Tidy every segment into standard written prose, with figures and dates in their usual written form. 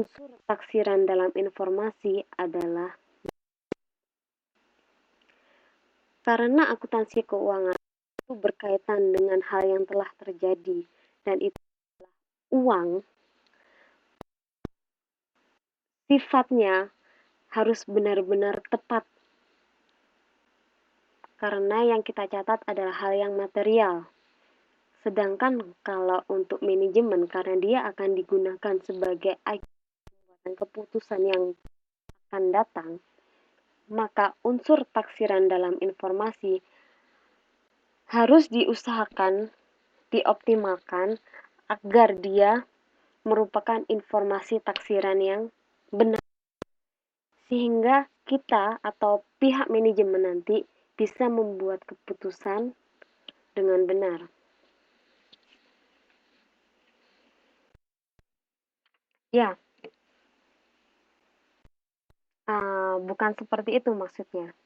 unsur taksiran dalam informasi adalah karena akuntansi keuangan itu berkaitan dengan hal yang telah terjadi dan itu uang, sifatnya harus benar-benar tepat karena yang kita catat adalah hal yang material. Sedangkan kalau untuk manajemen, karena dia akan digunakan sebagai pembuatan keputusan yang akan datang, maka unsur taksiran dalam informasi harus diusahakan, dioptimalkan agar dia merupakan informasi taksiran yang benar. Sehingga kita atau pihak manajemen nanti bisa membuat keputusan dengan benar. Ya, bukan seperti itu maksudnya.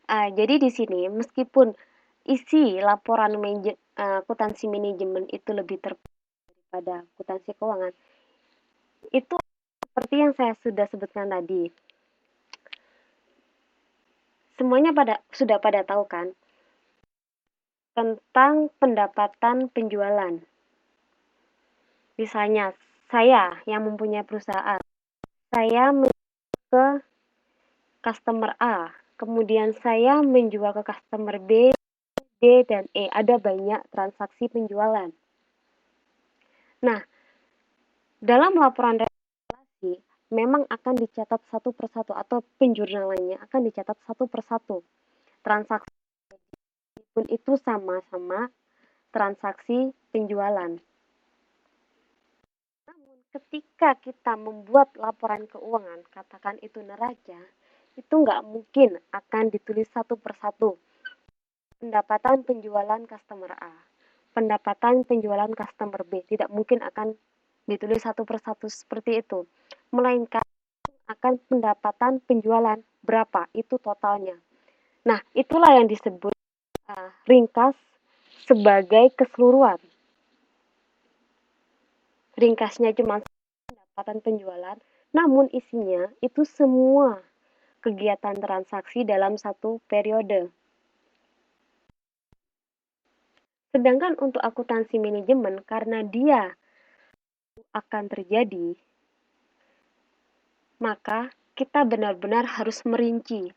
Jadi di sini meskipun isi laporan akuntansi manajemen itu lebih daripada akuntansi keuangan, itu seperti yang saya sudah sebutkan tadi. Semuanya sudah pada tahu kan tentang pendapatan penjualan. Misalnya saya yang mempunyai perusahaan, saya menjual ke customer A, kemudian saya menjual ke customer B, D, dan E. Ada banyak transaksi penjualan. Nah, dalam laporan relasi memang akan dicatat satu persatu atau penjurnalannya akan dicatat satu persatu. Transaksi pun itu sama-sama transaksi penjualan. Namun ketika kita membuat laporan keuangan, katakan itu neraca, itu nggak mungkin akan ditulis satu persatu. Pendapatan penjualan customer A, pendapatan penjualan customer B, tidak mungkin akan ditulis satu persatu seperti itu. Melainkan akan pendapatan penjualan berapa, itu totalnya. Nah, itulah yang disebut ringkas sebagai keseluruhan. Ringkasnya cuma pendapatan penjualan, namun isinya itu semua kegiatan transaksi dalam satu periode. Sedangkan untuk akuntansi manajemen, karena dia akan terjadi, maka kita benar-benar harus merinci.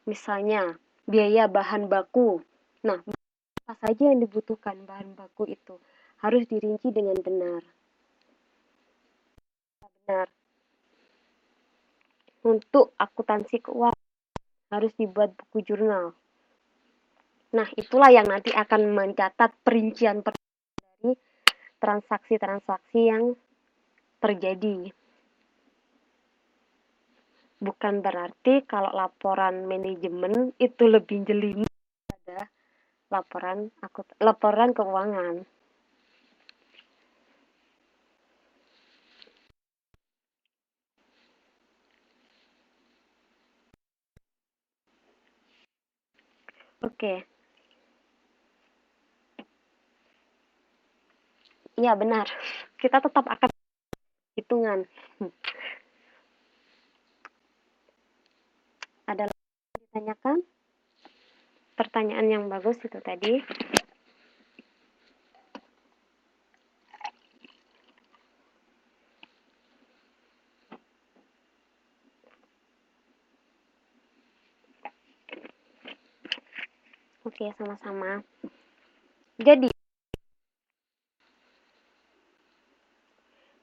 Misalnya, biaya bahan baku. Nah, apa saja yang dibutuhkan bahan baku itu harus dirinci dengan benar. Untuk akuntansi keuangan harus dibuat buku jurnal. Nah, itulah yang nanti akan mencatat perincian dari transaksi-transaksi yang terjadi. Bukan berarti kalau laporan manajemen itu lebih jeli pada laporan keuangan. Oke. Iya, benar. Kita tetap akan hitungan. Ada lagi yang ditanyakan? Pertanyaan yang bagus itu tadi. Oke, sama-sama. Jadi,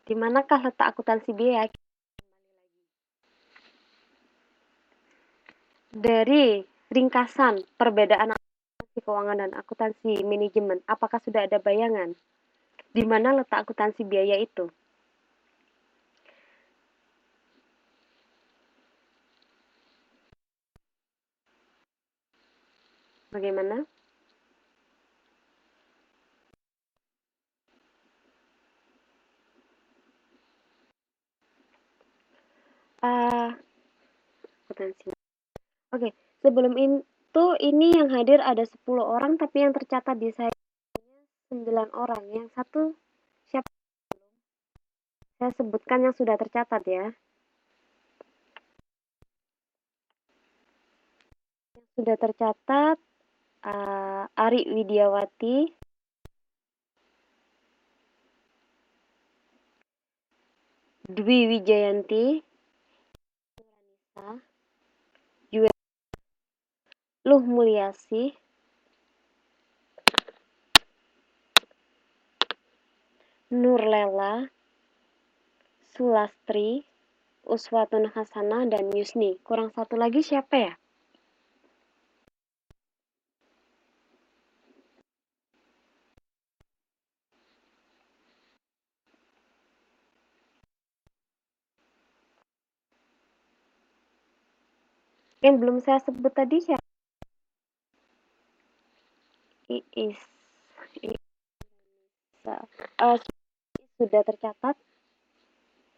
di manakah letak akuntansi biaya? Dari ringkasan perbedaan akuntansi keuangan dan akuntansi manajemen, apakah sudah ada bayangan di mana letak akuntansi biaya itu? Bagaimana? Akuntansi. Oke, sebelum itu ini yang hadir ada 10 orang, tapi yang tercatat di saya 9 orang. Yang satu siapa? Saya sebutkan yang sudah tercatat ya. Yang sudah tercatat, Ari Widiawati, Dwi Wijayanti, Luh Mulyasih, Nurlela, Sulastri, Uswatun Hasanah, dan Yusni. Kurang satu lagi siapa ya? Yang belum saya sebut tadi siapa? Iis. Sudah tercatat.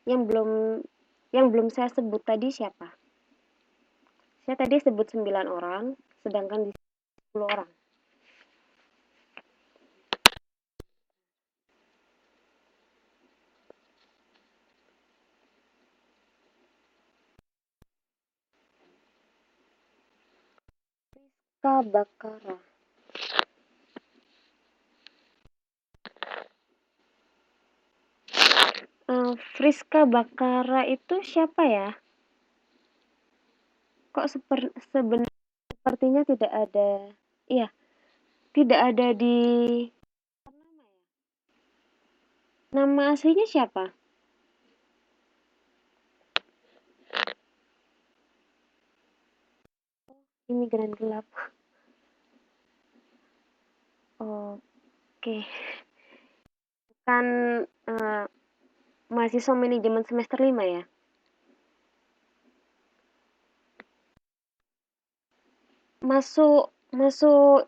Yang belum saya sebut tadi siapa? Saya tadi sebut 9 orang, sedangkan di 10 orang. Friska Bakara. Friska Bakara itu siapa ya? Kok sepertinya tidak ada. Iya, tidak ada di nama aslinya siapa? Imigran gelap. Oke. Kan mahasiswa manajemen semester 5 ya? Masuk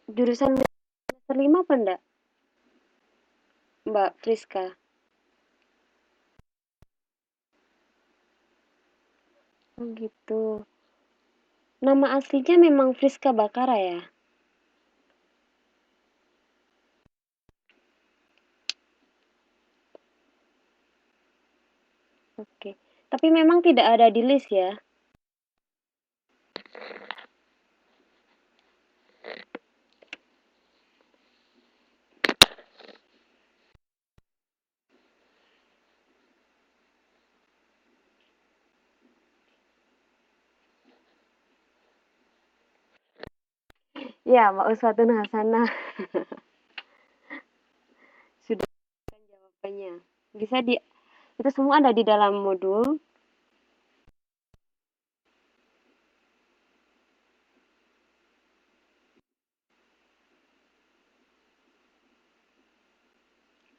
jurusan semester 5 apa enggak, Mbak Friska? Oh gitu. Nama aslinya memang Friska Bakara ya? Oke. Tapi memang tidak ada di list ya? Ya, Mbak Uswatun Hasanah. Sudah jawabannya. Bisa itu semua ada di dalam modul.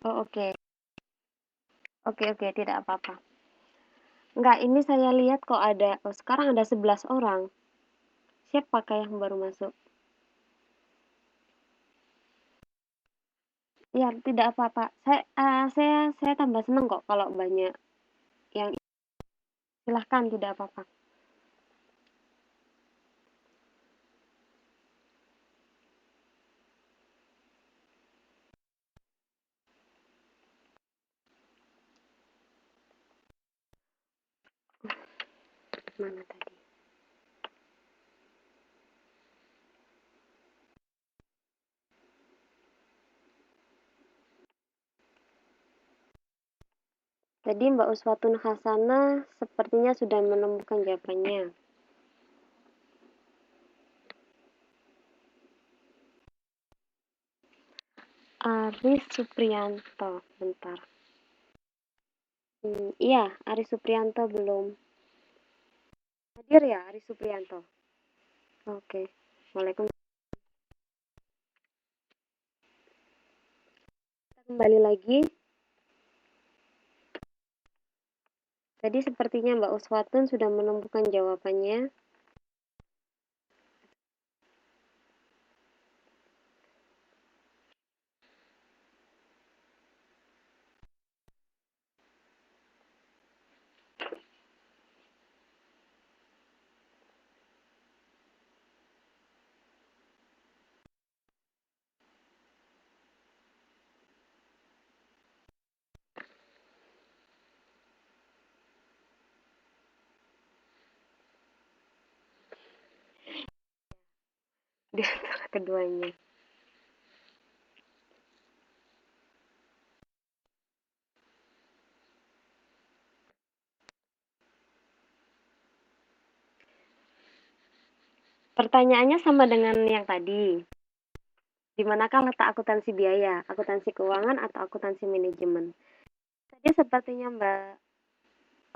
Oh, oke. Oke, tidak apa-apa. Enggak, ini saya lihat kok sekarang ada 11 orang. Siapakah yang baru masuk? Ya, tidak apa-apa. Saya tambah senang kok kalau banyak yang silahkan, tidak apa-apa. Mana tadi? Tadi Mbak Uswatun Hasanah sepertinya sudah menemukan jawabannya. Aris Suprianto, bentar. Iya, Aris Suprianto belum hadir ya, Aris Suprianto. Oke, Waalaikumsalam. Kita kembali lagi. Tadi sepertinya Mbak Uswatun sudah menemukan jawabannya. di antara keduanya. Pertanyaannya sama dengan yang tadi. Di manakah letak akuntansi biaya, akuntansi keuangan atau akuntansi manajemen? Tadi sepertinya Mbak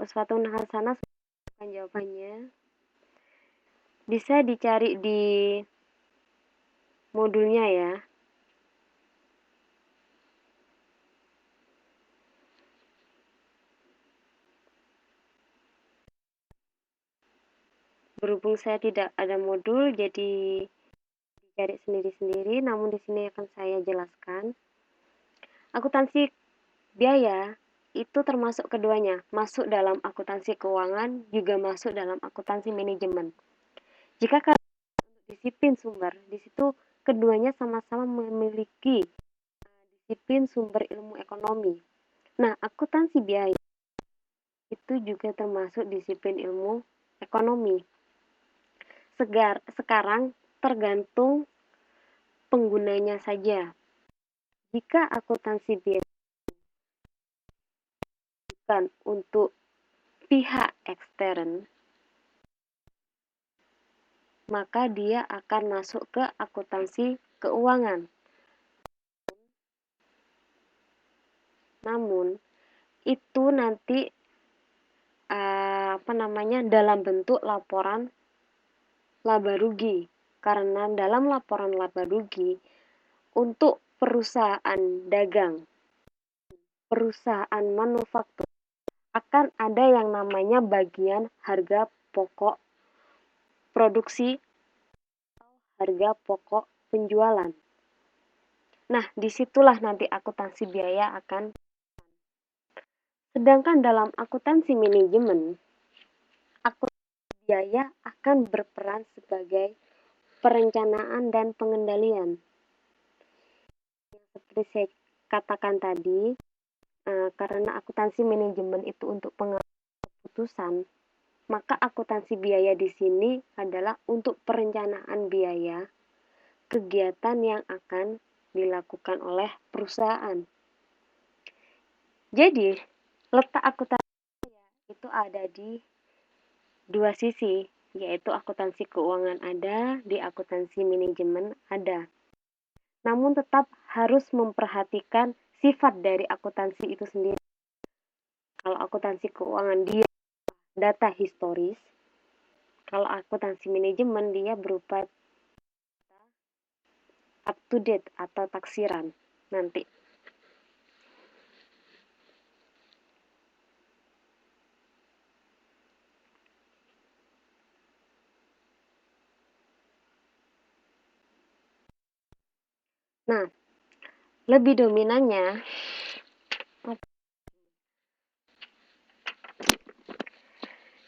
Uswatun Hasanah sudah jawabannya. Bisa dicari di modulnya ya. Berhubung saya tidak ada modul, jadi dicari sendiri-sendiri, namun di sini akan saya jelaskan. Akuntansi biaya itu termasuk keduanya, masuk dalam akuntansi keuangan, juga masuk dalam akuntansi manajemen. Jika kalian untuk disiplin sumber, di situ keduanya sama-sama memiliki disiplin sumber ilmu ekonomi. Nah, akuntansi biaya itu juga termasuk disiplin ilmu ekonomi. Sekarang tergantung penggunanya saja. Jika akuntansi biaya bukan untuk pihak ekstern, maka dia akan masuk ke akuntansi keuangan. Namun itu nanti dalam bentuk laporan laba rugi, karena dalam laporan laba rugi untuk perusahaan dagang, perusahaan manufaktur akan ada yang namanya bagian harga pokok produksi atau harga pokok penjualan. Nah, disitulah nanti akuntansi biaya akan. Sedangkan dalam akuntansi manajemen, akuntansi biaya akan berperan sebagai perencanaan dan pengendalian. Seperti saya katakan tadi, karena akuntansi manajemen itu untuk pengambilan keputusan, maka akuntansi biaya di sini adalah untuk perencanaan biaya kegiatan yang akan dilakukan oleh perusahaan. Jadi, letak akuntansi itu ada di dua sisi, yaitu akuntansi keuangan ada, di akuntansi manajemen ada. Namun tetap harus memperhatikan sifat dari akuntansi itu sendiri. Kalau akuntansi keuangan dia data historis, kalau akuntansi manajemen dia berupa up to date atau taksiran nanti. Nah, lebih dominannya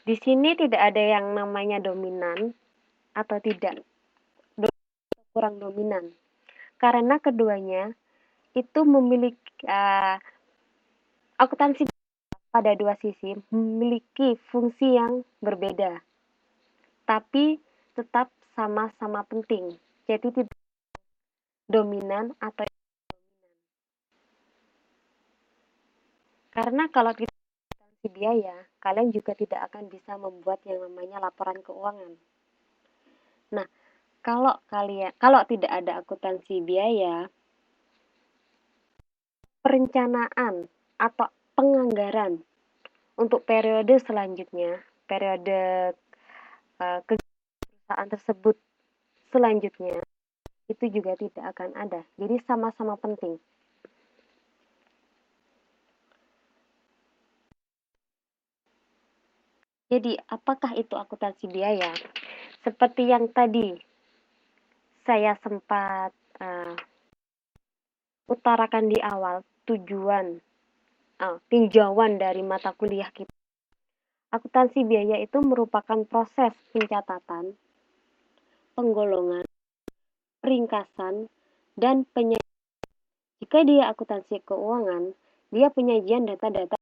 di sini tidak ada yang namanya dominan atau tidak, kurang dominan. Karena keduanya itu memiliki akuntansi pada dua sisi memiliki fungsi yang berbeda, tapi tetap sama-sama penting. Jadi tidak dominan atau karena kalau kita akuntansi biaya, kalian juga tidak akan bisa membuat yang namanya laporan keuangan. Nah, kalau tidak ada akuntansi biaya, perencanaan atau penganggaran untuk periode selanjutnya, periode perusahaan tersebut selanjutnya, itu juga tidak akan ada. Jadi sama-sama penting. Jadi, apakah itu akuntansi biaya? Seperti yang tadi saya sempat utarakan di awal, tujuan tinjauan dari mata kuliah kita. Akuntansi biaya itu merupakan proses pencatatan, penggolongan, ringkasan, dan penyajian. Jika dia akuntansi keuangan, dia penyajian data-data